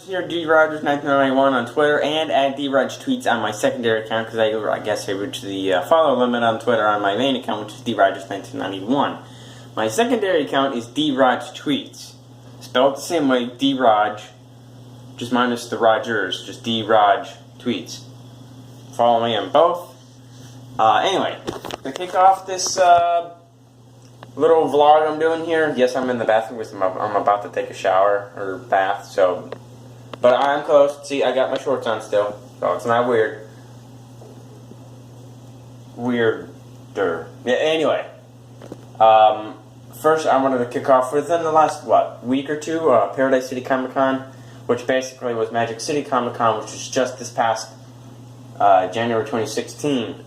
here, DRogers1991 on Twitter, and at DRogTweets on my secondary account, because I guess I reached the follow limit on Twitter on my main account, which is DRogers1991. My secondary account is DRogTweets. Spelled the same way, DRog, just minus the Rogers, just DRogTweets. Follow me on both. Anyway, to kick off this little vlog I'm doing here, yes, I'm in the bathroom because I'm about to take a shower or bath, so, but I'm close. See, I got my shorts on still, so it's not weird. Weirder. Yeah, anyway, first I wanted to kick off within the last, week or two, Paradise City Comic Con, which basically was Magic City Comic Con, which was just this past January 2016.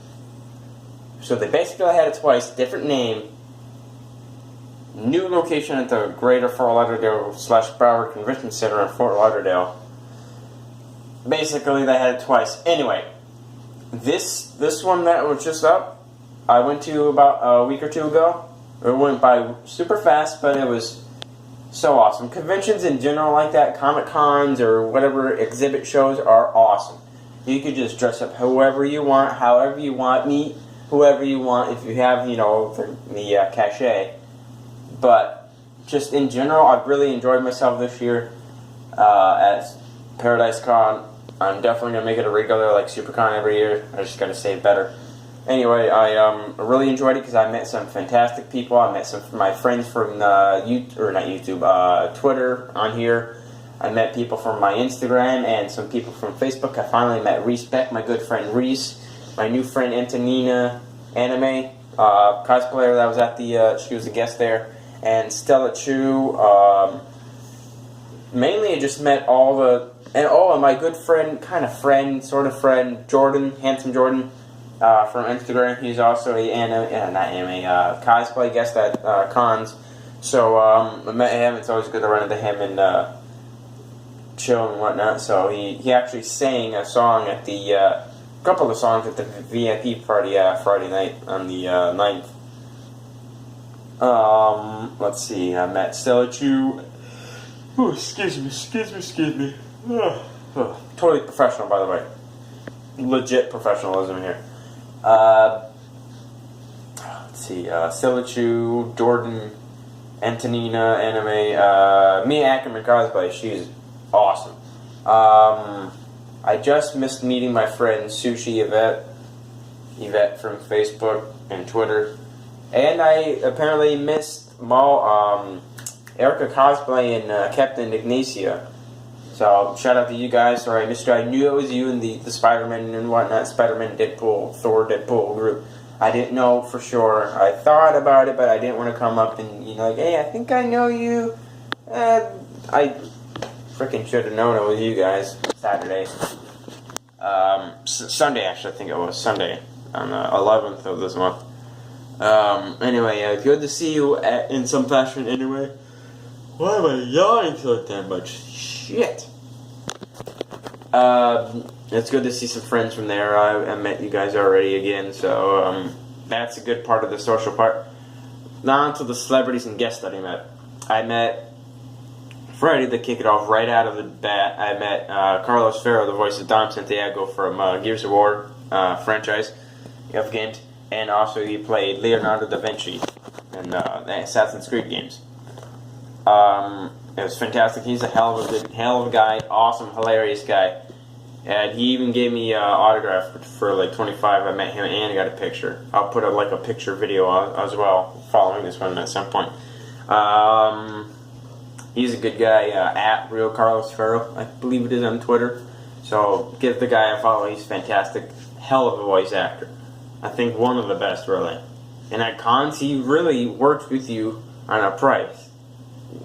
So they basically had it twice, different name, new location at the Greater Fort Lauderdale / Broward Convention Center in Fort Lauderdale. Basically, they had it twice. Anyway, this one that was just up, I went to about a week or two ago. It went by super fast, but it was so awesome. Conventions in general like that, Comic Cons or whatever exhibit shows are awesome. You could just dress up whoever you want, however you want, meet whoever you want if you have, the cachet. But just in general, I've really enjoyed myself this year at Paradise Con. I'm definitely going to make it a regular like SuperCon every year. I just got to say it better. Anyway, I really enjoyed it because I met some fantastic people. I met some of my friends from Twitter on here. I met people from my Instagram and some people from Facebook. I finally met Reese Beck, my good friend Reese, my new friend Antonina Anime, cosplayer that was at the, she was a guest there, and Stella Chu. Mainly I just met and my good friend, sort of friend, Jordan, Handsome Jordan, from Instagram. He's also a cosplay guest at cons. So I met him. It's always good to run into him and chill and whatnot. So he actually sang a song at the couple of songs at the VIP party Friday night on the 9th. Let's see. I met Stella Chu. Oh, excuse me. Totally professional, by the way. Legit professionalism here. Let's see. Stella Chu, Jordan, Antonina Anime, Mia Ackerman cosplay. She's awesome. I just missed meeting my friend Sushi Yvette from Facebook and Twitter, and I apparently missed Erica cosplay and Captain Ignacia. So shout out to you guys. Sorry I missed you. I knew it was you in the Spider-Man and whatnot, Spider-Man, Deadpool, Thor, Deadpool group. I didn't know for sure. I thought about it, but I didn't want to come up and hey, I think I know you. I freaking should have known it was you guys. Saturday. Sunday, actually, I think it was Sunday, on the 11th of this month. Anyway, good to see you in some fashion anyway. Why am I yawning so damn much? Shit. It's good to see some friends from there. I met you guys already again, so that's a good part of the social part. Now on to the celebrities and guests that I met. I met Friday, to kick it off right out of the bat, I met Carlos Ferro, the voice of Dom Santiago from Gears of War franchise of games, and also he played Leonardo da Vinci in the Assassin's Creed games. It was fantastic. He's a hell of a guy, awesome, hilarious guy, and he even gave me an autograph for like 25. I met him and I got a picture. I'll put a picture video as well following this one at some point. He's a good guy, at Real Carlos Ferro, I believe it is on Twitter. So give the guy a follow, he's fantastic. Hell of a voice actor. I think one of the best, really. And at cons, he really works with you on a price.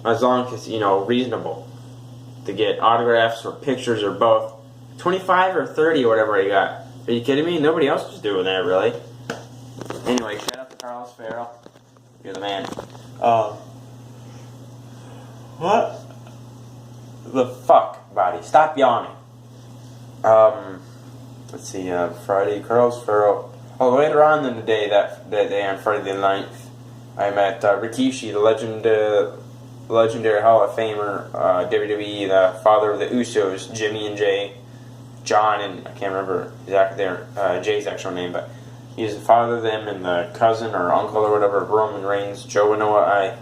As long as it's, reasonable. To get autographs or pictures or both. 25 or 30 or whatever he got. Are you kidding me? Nobody else was doing that, really. Anyway, shout out to Carlos Ferro. You're the man. What the fuck, buddy? Stop yawning. Let's see, Friday, Carlos Ferro. Oh, later on in the day, that day on Friday the 9th, I met Rikishi, the legend legendary Hall of Famer, WWE, the father of the Usos, Jimmy and Jay, John, and I can't remember exactly Jay's actual name, but he's the father of them, and the cousin or uncle or whatever of Roman Reigns, Joe and Noah,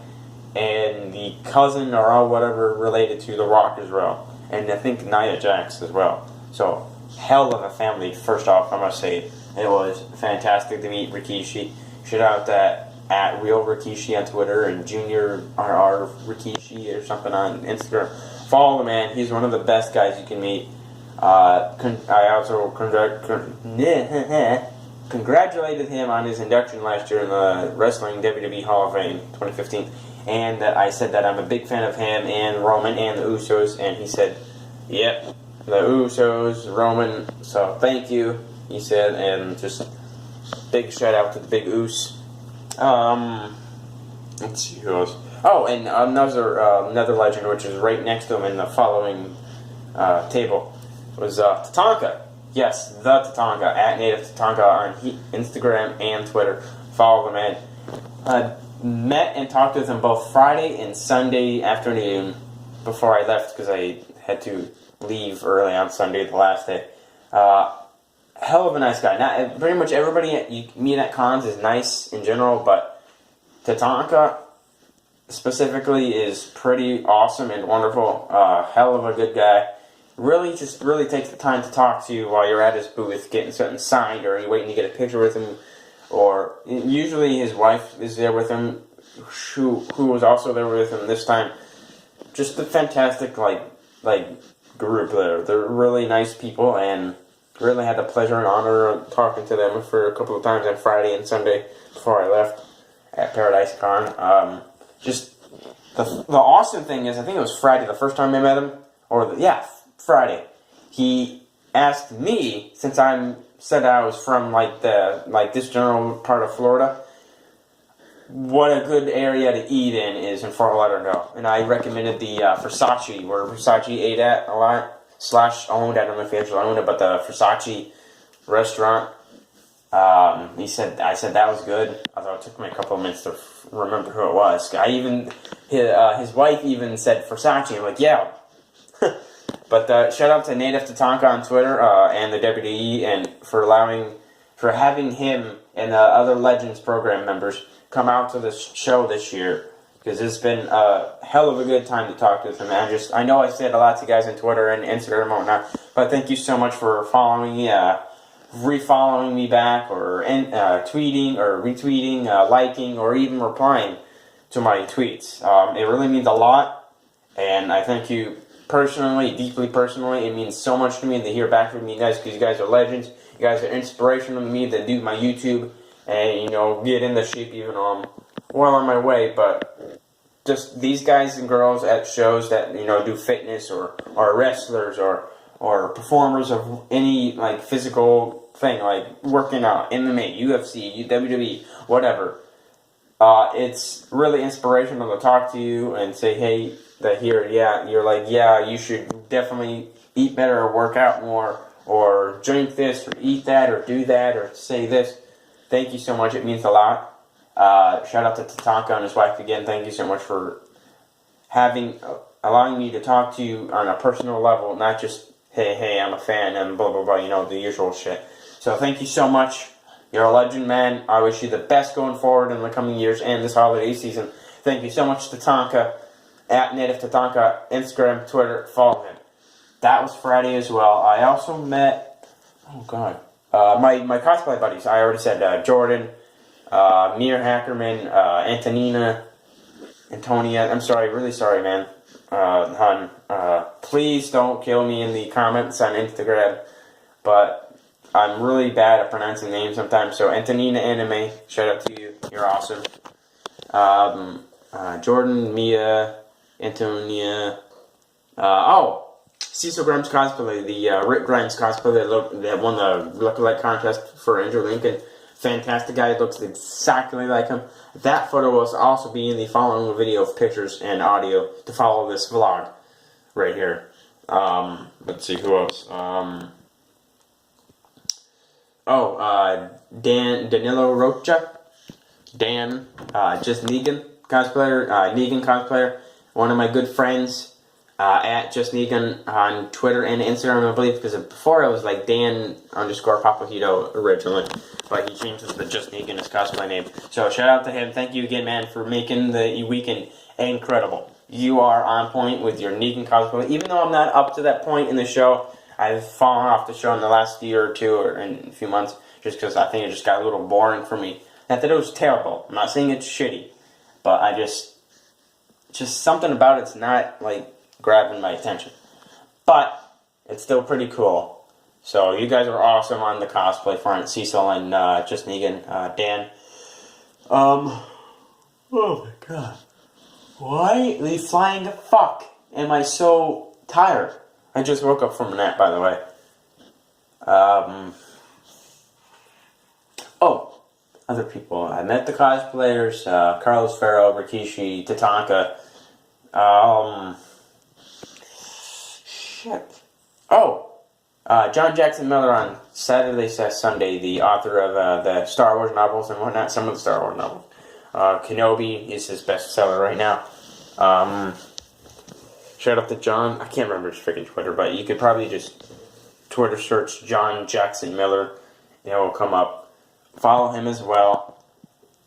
and the cousin or all whatever related to The Rock as well, and I think Nia Jax as well. So, hell of a family. First off, I must say, it was fantastic to meet Rikishi. Shout out that at Real Rikishi on Twitter and Junior RR Rikishi or something on Instagram. Follow the man. He's one of the best guys you can meet. I also congratulated him on his induction last year in the Wrestling WWE Hall of Fame 2015. And that I said that I'm a big fan of him and Roman and the Usos. And he said, yep, the Usos, Roman. So thank you, he said. And just big shout out to the big Us. Let's see who else. Oh, and another legend, which is right next to him in the following table, was Tatanka. Yes, the Tatanka, at Native Tatanka on Instagram and Twitter. Follow the man. Met and talked with him both Friday and Sunday afternoon before I left because I had to leave early on Sunday, the last day. Hell of a nice guy. Not pretty much everybody you meet at cons is nice in general, but Tatanka specifically is pretty awesome and wonderful. Hell of a good guy. Really takes the time to talk to you while you're at his booth getting something signed, or you're waiting to get a picture with him. Or usually his wife is there with him, who was also there with him this time. Just a fantastic like group there. They're really nice people, and really had the pleasure and honor of talking to them for a couple of times on Friday and Sunday before I left at Paradise Con. Just the awesome thing is, I think it was Friday the first time I met him, Friday. He asked me, since said I was from this general part of Florida, what a good area to eat in is in Fort Lauderdale, and I recommended the Versace, where Versace ate at a lot / owned. I don't know if he actually owned it, but the Versace restaurant. I said that was good, although it took me a couple of minutes to remember who it was. His wife even said Versace. I'm like, yeah. But shout out to Native Tatanka on Twitter and the WWE, and for having him and the other Legends program members come out to this show this year, because it's been a hell of a good time to talk with him. And I know I said a lot to you guys on Twitter and Instagram and whatnot, but thank you so much for following me, refollowing me back, or tweeting or retweeting, liking, or even replying to my tweets. It really means a lot, and I thank you personally, deeply personally. It means so much to me to hear back from you guys, because you guys are legends. You guys are inspirational to me to do my YouTube and, get into shape even though I'm well on my way. But just these guys and girls at shows that, do fitness or are wrestlers or performers of any, physical thing, like working out, MMA, UFC, WWE, whatever. It's really inspirational to talk to you and say, hey, you should definitely eat better or work out more or drink this or eat that or do that or say this. Thank you so much. It means a lot. Shout out to Tatanka and his wife again. Thank you so much for allowing me to talk to you on a personal level, not just, hey, I'm a fan and blah, blah, blah, the usual shit. So thank you so much. You're a legend, man. I wish you the best going forward in the coming years and this holiday season. Thank you so much, Tatanka. At Native Tatanka, Instagram, Twitter, follow him. That was Friday as well. I also met, my cosplay buddies. I already said Jordan, Mir Hackerman, Antonia. I'm sorry, really sorry, man. Hun, please don't kill me in the comments on Instagram, but I'm really bad at pronouncing names sometimes. So Antonina Anime, shout out to you. You're awesome. Jordan, Mia, Antonia. Cecil Grimes cosplay, the Rick Grimes cosplay that won the lookalike contest for Andrew Lincoln. Fantastic guy, looks exactly like him. That photo will also be in the following video of pictures and audio to follow this vlog right here. Let's see who else. Danilo Rocha, Dan, just Negan cosplayer, one of my good friends, at Just Negan on Twitter and Instagram, I believe, because before I was like Dan_Papahito originally, but he changed it to Just Negan, his cosplay name. So shout out to him. Thank you again, man, for making the weekend incredible. You are on point with your Negan cosplay. Even though I'm not up to that point in the show, I've fallen off the show in the last year or two, or in a few months, just because I think it just got a little boring for me. Not that it was terrible. I'm not saying it's shitty, but I just something about it's not like grabbing my attention. But it's still pretty cool. So you guys are awesome on the cosplay front, Cecil and Just Negan, Dan. Oh my god. Why the flying fuck am I so tired? I just woke up from a nap, by the way. Other people. I met the cosplayers, Carlos Ferro, Rikishi, Tatanka. John Jackson Miller on Saturday/Sunday, the author of the Star Wars novels and whatnot, some of the Star Wars novels. Kenobi is his bestseller right now. Shout out to John. I can't remember his freaking Twitter, but you could probably just Twitter search John Jackson Miller, and it will come up. Follow him as well.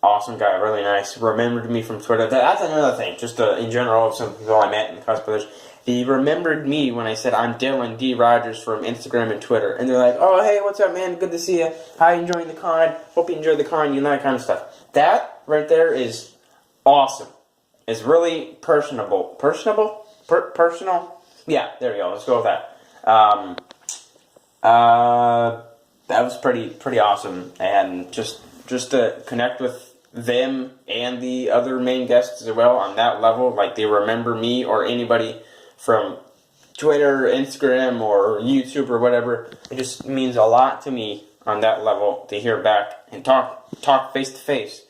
Awesome guy, really nice. Remembered me from Twitter. That's another thing, just in general, some people I met in the cosplayers. He remembered me when I said I'm Dylan D. Rogers from Instagram and Twitter. And they're like, oh, hey, what's up, man? Good to see you. How you enjoying the con? Hope you enjoyed the con. You know, that kind of stuff. That right there is awesome. It's really personable. Personal? Yeah, there we go. Let's go with that. That was pretty awesome. And just to connect with them and the other main guests as well on that level, like they remember me or anybody from Twitter, Instagram, or YouTube or whatever. It just means a lot to me on that level to hear back and talk face to face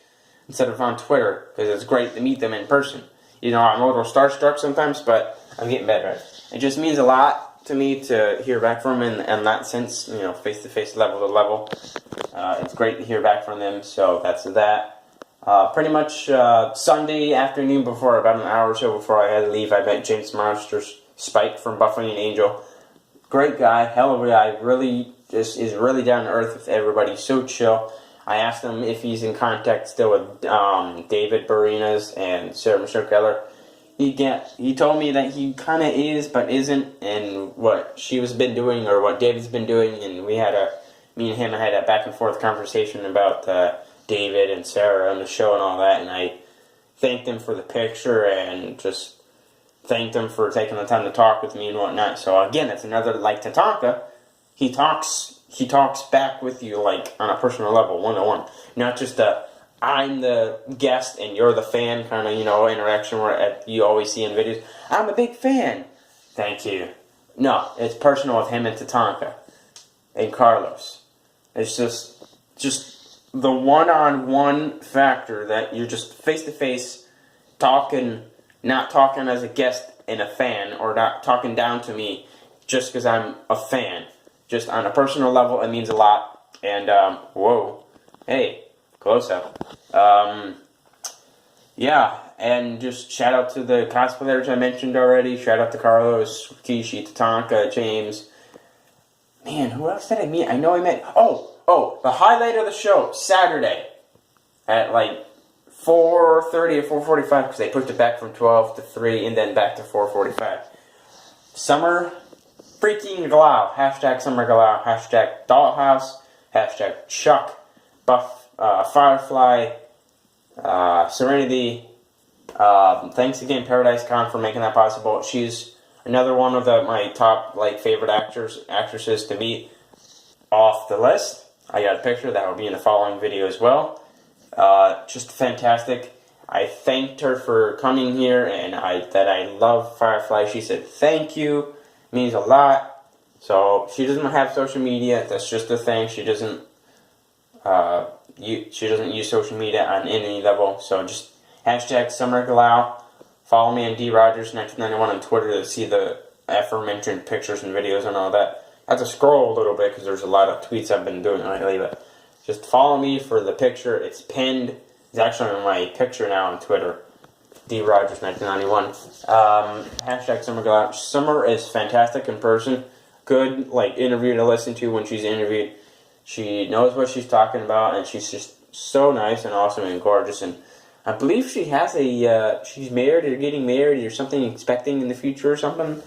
instead of on Twitter, because it's great to meet them in person. You know, I'm a little starstruck sometimes, but I'm getting better at it. It just means a lot to me to hear back from them in that sense, you know, face to face, level to level. It's great to hear back from them, so that's that. Pretty much Sunday afternoon, before about an hour or so before I had to leave, I met James Monsters, Spike from Buffalo and Angel. Great guy, hell of a guy, really just is really down to earth with everybody, so chill. I asked him if he's in contact still with David Barinas and Sarah Michelle Gellar. He told me that he kind of is, but isn't, and what she was been doing, or what David's been doing, and me and him had a back and forth conversation about David and Sarah on the show and all that, and I thanked him for the picture and just thanked him for taking the time to talk with me and whatnot. So again, it's another, like Tatanka, he talks back with you like on a personal level, one-on-one, not just I'm the guest and you're the fan kind of, you know, interaction where you always see in videos. I'm a big fan. Thank you. No, it's personal with him and Tatanka and Carlos. It's just the one-on-one factor that you're just face-to-face talking, not talking as a guest and a fan, or not talking down to me just because I'm a fan. Just on a personal level, it means a lot. And, whoa. Hey, close up. Yeah, and just shout out to the cosplayers I mentioned already. Shout out to Carlos, Kishi, Tatanka, James. Man, who else did I meet? I know I met... Oh, the highlight of the show, Saturday, at like 4:30 or 4:45, because they pushed it back from 12 to 3 and then back to 4:45. Summer freaking Glau, hashtag Summer Glau, hashtag Dollhouse, hashtag Chuck, Buff, Firefly, Serenity. Thanks again, Paradise Con, for making that possible. She's another one of my top favorite actresses to meet off the list. I got a picture that will be in the following video as well. Just fantastic. I thanked her for coming here, and that I love Firefly. She said thank you. It means a lot. So she doesn't have social media. That's just a thing. She doesn't use social media on any level. So just hashtag Summer Glau. Follow me on drogers1991 on Twitter to see the aforementioned pictures and videos and all that. I have to scroll a little bit because there's a lot of tweets I've been doing lately, but just follow me for the picture. It's pinned. It's actually my picture now on Twitter. D. Rogers 1991. Hashtag Summer Glau. Summer is fantastic in person. Good interview to listen to when she's interviewed. She knows what she's talking about, and she's just so nice and awesome and gorgeous. And I believe she has she's married or getting married or something, expecting in the future or something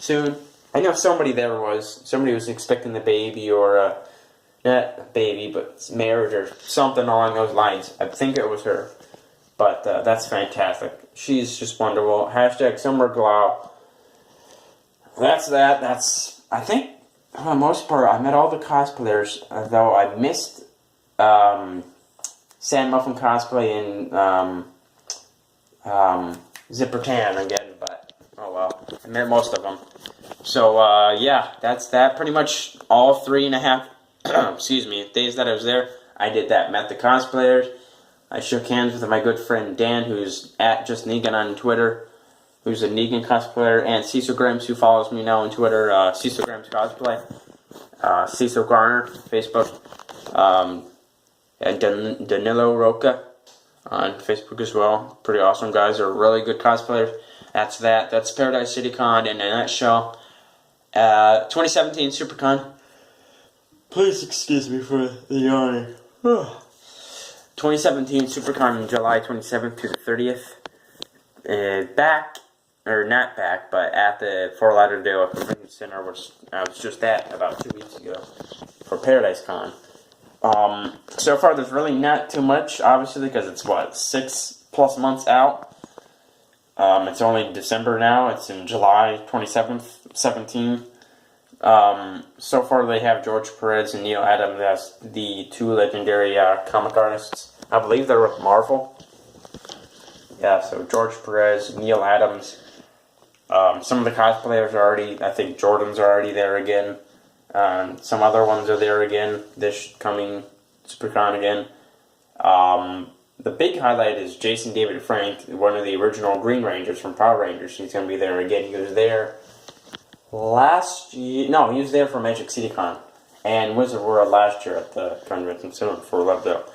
soon. I know somebody was expecting the baby or not a baby, but marriage or something along those lines. I think it was her. But that's fantastic. She's just wonderful. Hashtag Summer Glau. That's, I think, for the most part, I met all the cosplayers, though I missed Sand Muffin cosplay and Zipper Tan again, but oh well. I met most of them. So, yeah, that's that. Pretty much all 3.5 days that I was there, I did that. Met the cosplayers. I shook hands with my good friend Dan, who's at Just Negan on Twitter, who's a Negan cosplayer, and Cecil Grimes, who follows me now on Twitter, Cecil Grimes Cosplay, Cecil Garner, Facebook, and Danilo Roca on Facebook as well. Pretty awesome guys. They're really good cosplayers. That's that. That's Paradise City Con in a nutshell. 2017 SuperCon. Please excuse me for the yawning. 2017 SuperCon, July 27th to the 30th. Not back, but at the Fort Lauderdale Convention Center, which I was just at about 2 weeks ago for Paradise Con. So far, there's really not too much, obviously, because it's 6+ months out. It's only December now. It's in July 27th, 17. So far, they have George Perez and Neil Adams as the two legendary comic artists. I believe they're with Marvel. Yeah, so George Perez, Neil Adams. Some of the cosplayers are already, I think Jordan's already there again. Some other ones are there again, this coming SuperCon again. The big highlight is Jason David Frank, one of the original Green Rangers from Power Rangers. He's going to be there again. He was there last year. No, he was there for Magic City Con and Wizard World last year at the Convention Center for Lovedale.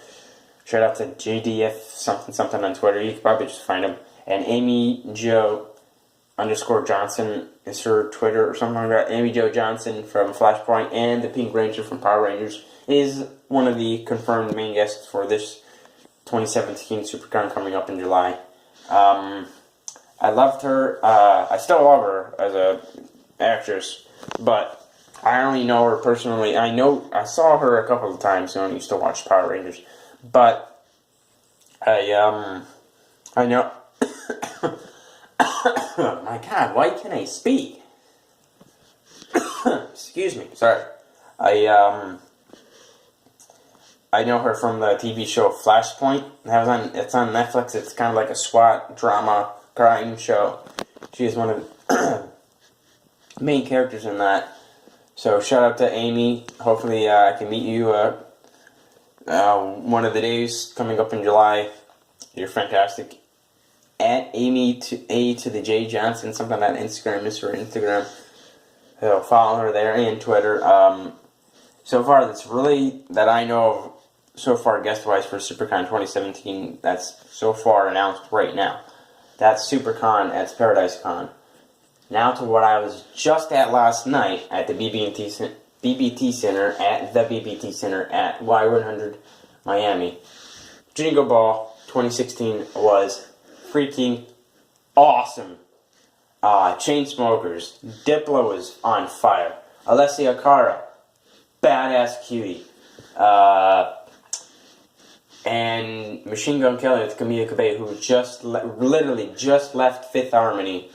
Shout out to JDF something on Twitter. You can probably just find him. And Amy Jo _Johnson is her Twitter or something like that. Amy Jo Johnson from Flashpoint and the Pink Ranger from Power Rangers is one of the confirmed main guests for this 2017 SuperCon coming up in July. I loved her. I still love her as a actress, but I only know her personally. I saw her a couple of times when I used to watch Power Rangers, but I know. My God, why can't I speak? Excuse me, sorry. I know her from the TV show Flashpoint. It's on Netflix. It's kind of like a SWAT drama crime show. She is one of the main characters in that. So shout out to Amy. Hopefully I can meet you one of the days coming up in July. You're fantastic. At Amy to the J Johnson, something on Instagram is her Instagram. So follow her there and Twitter. So far, that's really that I know of. So far, guest-wise for SuperCon 2017, that's so far announced right now. That's SuperCon at Paradise Con. Now to what I was just at last night at the BB&T Center at Y100 Miami. Jingle Ball 2016 was freaking awesome. Chainsmokers, Diplo was on fire. Alessia Cara, badass cutie. And Machine Gun Kelly with Camila Cabello, who literally just left Fifth Harmony.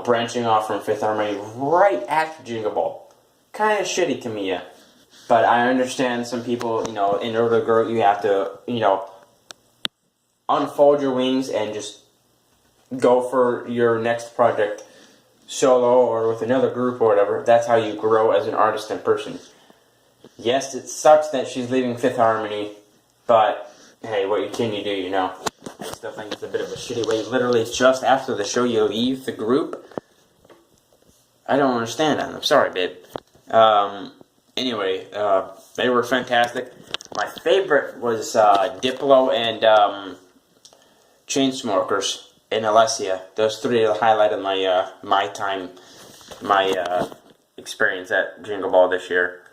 Branching off from Fifth Harmony right after Jingle Ball. Kind of shitty, Camila. But I understand some people, in order to grow, you have to, unfold your wings and just go for your next project solo or with another group or whatever. That's how you grow as an artist and person. Yes, it sucks that she's leaving Fifth Harmony, but hey, what can you do, I still think it's a bit of a shitty way. Literally, just after the show, you leave the group. I don't understand that. I'm sorry, babe. Anyway, they were fantastic. My favorite was Diplo and Chainsmokers, and Alessia. Those three are the highlight of my experience at Jingle Ball this year.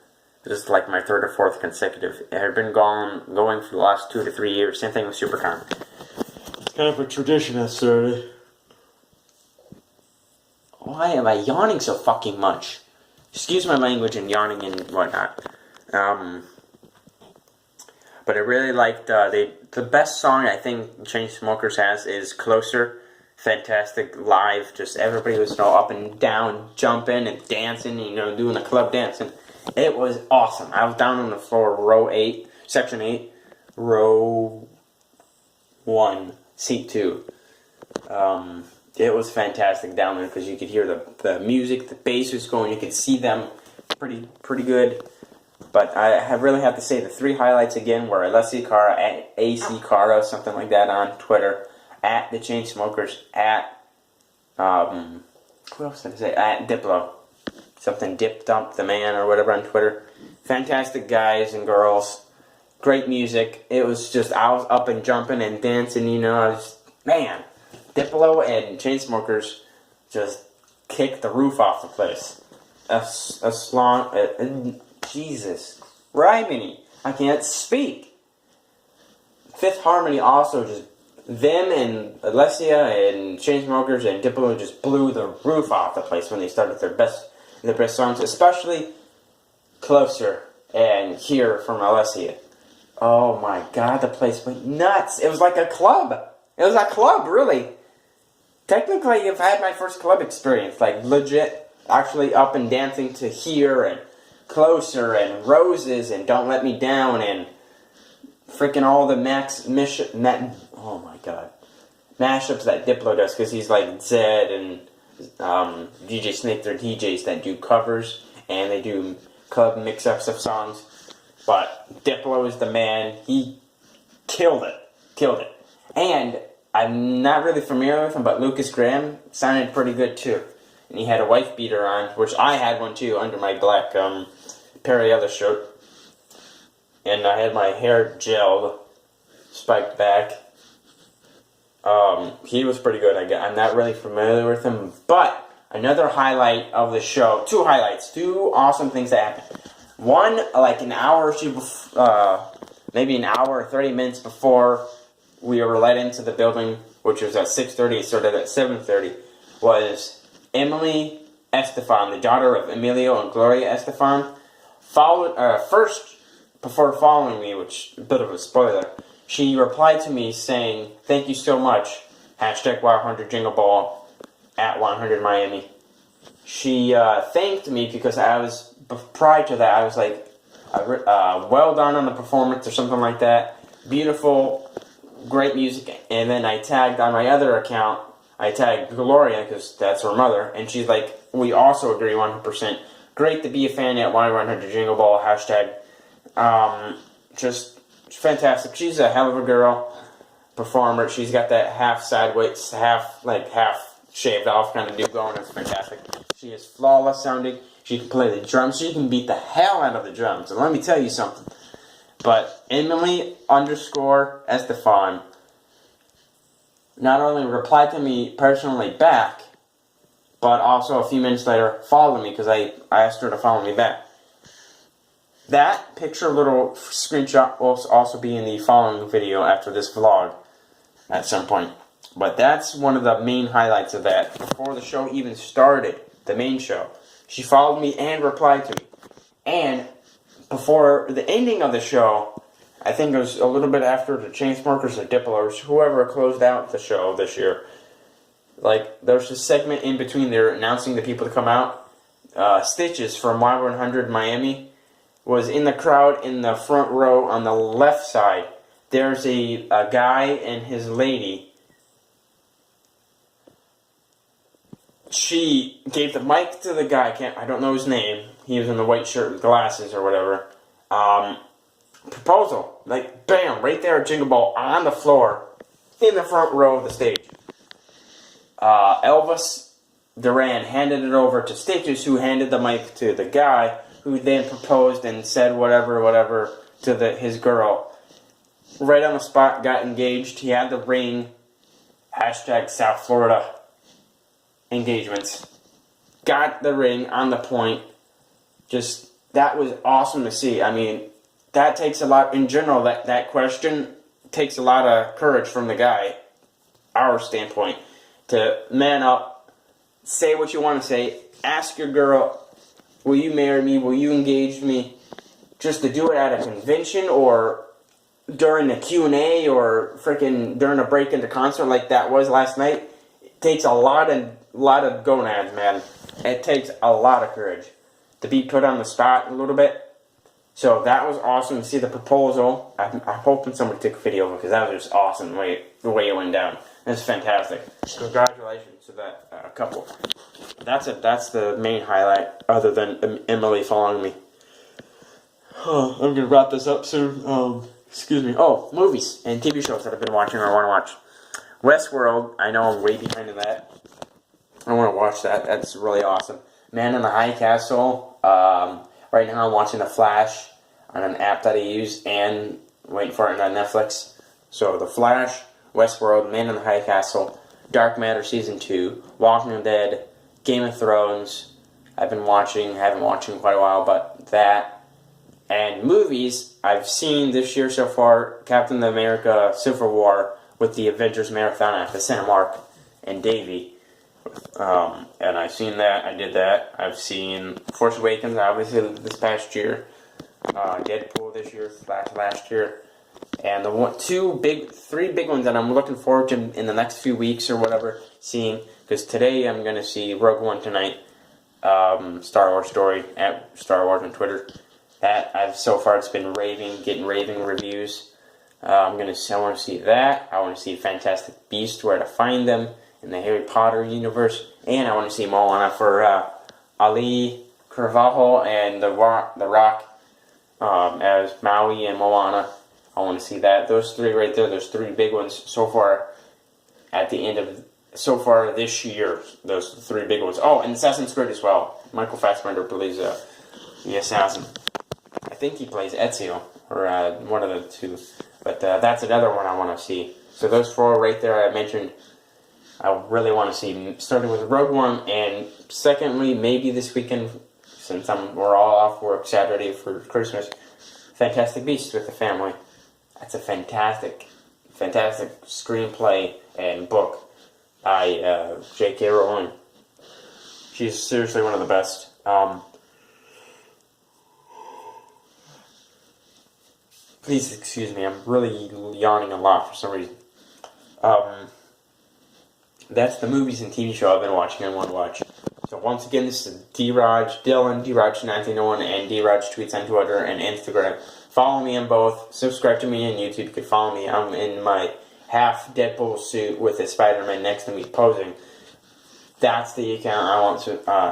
This is like my third or fourth consecutive. It had been going for the last 2 to 3 years. Same thing with SuperCon. It's kind of a tradition that started. Why am I yawning so fucking much? Excuse my language and yawning and whatnot. But I really liked the best song I think Chainsmokers has is Closer. Fantastic live, just everybody was up and down, jumping and dancing, doing the club dancing. It was awesome. I was down on the floor, row 8, section 8, row 1, seat 2. It was fantastic down there because you could hear the music, the bass was going, you could see them pretty good. But I really have to say the 3 highlights again were Alessia Cara, at AC Cara, something like that on Twitter, at the Chainsmokers, at, who else did I say? At Diplo. Something Dip Dump the Man or whatever on Twitter. Fantastic guys and girls. Great music. It was just, I was up and jumping and dancing, man. Diplo and Chainsmokers just kicked the roof off the place. Jesus. Rhyming. I can't speak. Fifth Harmony also just, them and Alessia and Chainsmokers and Diplo just blew the roof off the place when they started their best songs, especially Closer and Here from Alessia. Oh my god, the place went nuts. It was like a club. It was a club, really. Technically, I've had my first club experience, like legit, actually up and dancing to Here and Closer and Roses and Don't Let Me Down and freaking all the oh my god, mashups that Diplo does, because he's like Zed and DJ Snake. They're DJs that do covers and they do club mix-ups of songs. But Diplo is the man. He killed it. And I'm not really familiar with him, but Lucas Graham sounded pretty good too. And he had a wife beater on, which I had one too, under my black Perriella shirt. And I had my hair gelled, spiked back. He was pretty good. I'm not really familiar with him, but another highlight of the show, 2 highlights, 2 awesome things that happened. One, like an hour or two, maybe an hour or 30 minutes before we were let into the building, which was at 6:30, it started at 7:30, was Emily Estefan, the daughter of Emilio and Gloria Estefan, first, before following me, which is a bit of a spoiler, she replied to me saying, "Thank you so much, hashtag Y100 Jingle Ball, at 100 Miami." She thanked me because prior to that, I was like, well done on the performance or something like that. Beautiful, great music. And then I tagged on my other account, I tagged Gloria because that's her mother. And she's like, we also agree 100%. Great to be a fan at Y100 Jingle Ball, hashtag. Just fantastic. She's a hell of a girl, performer. She's got that half sideways, half shaved off kind of do going. It's fantastic. She is flawless sounding. She can play the drums. She can beat the hell out of the drums. And let me tell you something. But Emily _Estefan not only replied to me personally back, but also a few minutes later followed me because I asked her to follow me back. That picture, little screenshot, will also be in the following video after this vlog at some point. But that's one of the main highlights of that. Before the show even started, the main show, she followed me and replied to me. And before the ending of the show, I think it was a little bit after the Chainsmokers or Diplo, whoever closed out the show this year, like, there's a segment in between there announcing the people to come out. Stitches from Y100 Miami was in the crowd in the front row on the left side. There's a guy and his lady. She gave the mic to the guy, I don't know his name. He was in the white shirt with glasses or whatever. Proposal. Like, bam, right there at Jingle Ball on the floor in the front row of the stage. Elvis Duran handed it over to Stitches, who handed the mic to the guy, who then proposed and said whatever to his girl. Right on the spot, got engaged. He had the ring. Hashtag South Florida engagements. Got the ring on the point. Just, that was awesome to see. I mean, that takes a lot, in general, that question takes a lot of courage from the guy, our standpoint, to man up, say what you want to say, ask your girl, will you marry me, will you engage me, just to do it at a convention or during a Q&A or freaking during a break into concert like that was last night. It takes a lot of gonads, man. It takes a lot of courage to be put on the spot a little bit. So that was awesome to see the proposal. I'm hoping somebody took a video because that was just awesome the way it went down. It's fantastic. Congratulations to that couple. That's the main highlight, other than Emily following me. I'm gonna wrap this up soon. Excuse me. Oh, movies and TV shows that I've been watching or want to watch. Westworld. I know I'm way behind in that. I want to watch that. That's really awesome. Man in the High Castle. Right now I'm watching The Flash on an app that I use and waiting for it on Netflix. So The Flash, Westworld, Man in the High Castle, Dark Matter Season 2, Walking Dead, Game of Thrones. I've been watching, haven't watched in quite a while, but that. And movies, I've seen this year so far, Captain America Civil War with the Avengers Marathon at the Cinemark and Davie. And I've seen that, I did that. I've seen Force Awakens, obviously, this past year. Deadpool this year, last year. And the three big ones that I'm looking forward to in the next few weeks or whatever, seeing. Because today I'm going to see Rogue One tonight. Star Wars Story at Star Wars on Twitter. That so far it's been getting raving reviews. I want to see that. I want to see Fantastic Beasts, Where to Find Them in the Harry Potter universe, and I want to see Moana for Ali Carvalho and the Rock as Maui and Moana. I want to see that. Those three right there. Those three big ones so far. So far this year, those three big ones. Oh, and Assassin's Creed as well. Michael Fassbender plays the assassin. I think he plays Ezio, or one of the two. But that's another one I want to see. So those four right there I mentioned, I really want to see. Starting with Rogue One, and secondly, maybe this weekend, since we're all off work Saturday for Christmas, Fantastic Beasts with the family. That's a fantastic screenplay and book by J.K. Rowling. She's seriously one of the best. Please excuse me, I'm really yawning a lot for some reason. That's the movies and TV show I've been watching and want to watch. So once again, this is D-Raj, Dylan, D-Raj1901, and D-Raj tweets on Twitter and Instagram. Follow me on both. Subscribe to me on YouTube. You can follow me. I'm in my half Deadpool suit with a Spider-Man next to me posing. That's the account I want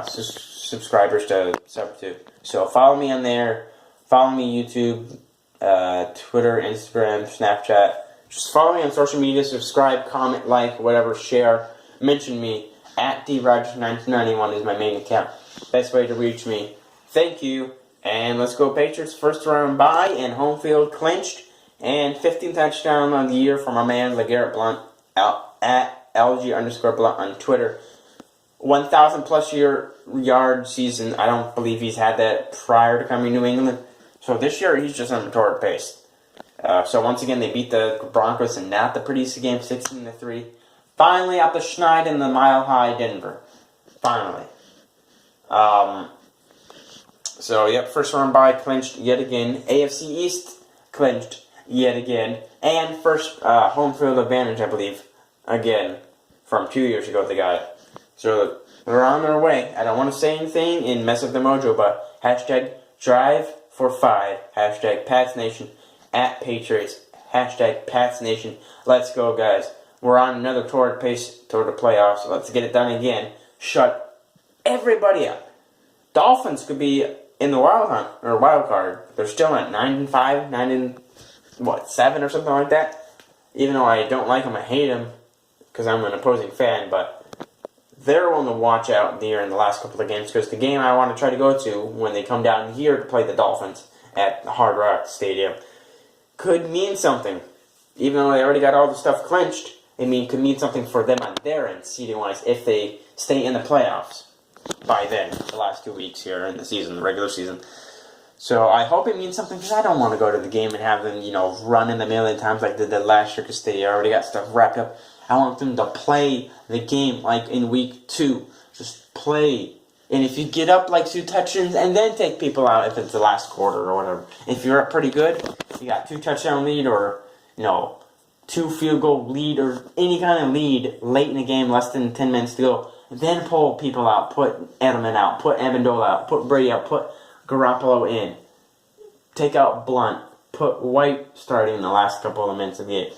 subscribers to sub to. So follow me on there. Follow me YouTube, Twitter, Instagram, Snapchat. Just follow me on social media. Subscribe, comment, like, whatever, share. Mention me. At DRogers1991 is my main account. Best way to reach me. Thank you. And let's go Patriots. First round bye and home field clinched. And 15th touchdown of the year for my man LeGarrette Blount at LG_Blount on Twitter. 1,000 plus yard season. I don't believe he's had that prior to coming to New England. So this year he's just on a torrid pace. So once again they beat the Broncos in not the prettiest game, 16-3. Finally up the schneid in the Mile High Denver. Finally. So yep, first round bye clinched yet again. AFC East clinched yet again. And first home field advantage, I believe, again, from 2 years ago they got it. So they're on their way. I don't want to say anything and mess up the mojo, but hashtag drive for 5. Hashtag Pats Nation at Patriots. Hashtag Pats Nation. Let's go, guys. We're on another torrid pace toward the playoffs. Let's get it done again. Shut everybody up. Dolphins could be in the wild card. They're still at 9-5, 7 or something like that. Even though I don't like them, I hate them because I'm an opposing fan. But they're one to watch out there in the last couple of games because the game I want to try to go to when they come down here to play the Dolphins at the Hard Rock Stadium could mean something. Even though they already got all the stuff clinched, could mean something for them on their end, seeding-wise, if they stay in the playoffs by then, the last 2 weeks here in the season, the regular season. So I hope it means something, because I don't want to go to the game and have them, run in a million times like they did last year, because they already got stuff wrapped up. I want them to play the game like in week 2. Just play. And if you get up like 2 touchdowns and then take people out if it's the last quarter or whatever. If you're up pretty good, you got 2 touchdown lead or, 2 field goal lead or any kind of lead late in the game, less than 10 minutes to go, then pull people out, put Edelman out, put Amendola out, put Brady out, put Garoppolo in, take out Blunt, put White starting in the last couple of minutes of the game.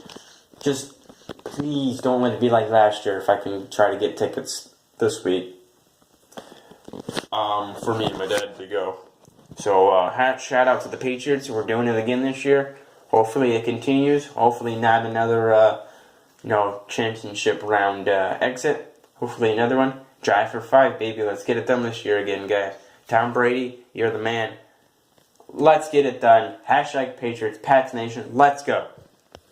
Just please don't let it be like last year if I can try to get tickets this week. For me and my dad to go. So, shout out to the Patriots. We're doing it again this year. Hopefully it continues. Hopefully not another, championship round exit. Hopefully another one. Drive for 5, baby. Let's get it done this year again, guys. Tom Brady, you're the man. Let's get it done. Hashtag Patriots, Pats Nation. Let's go.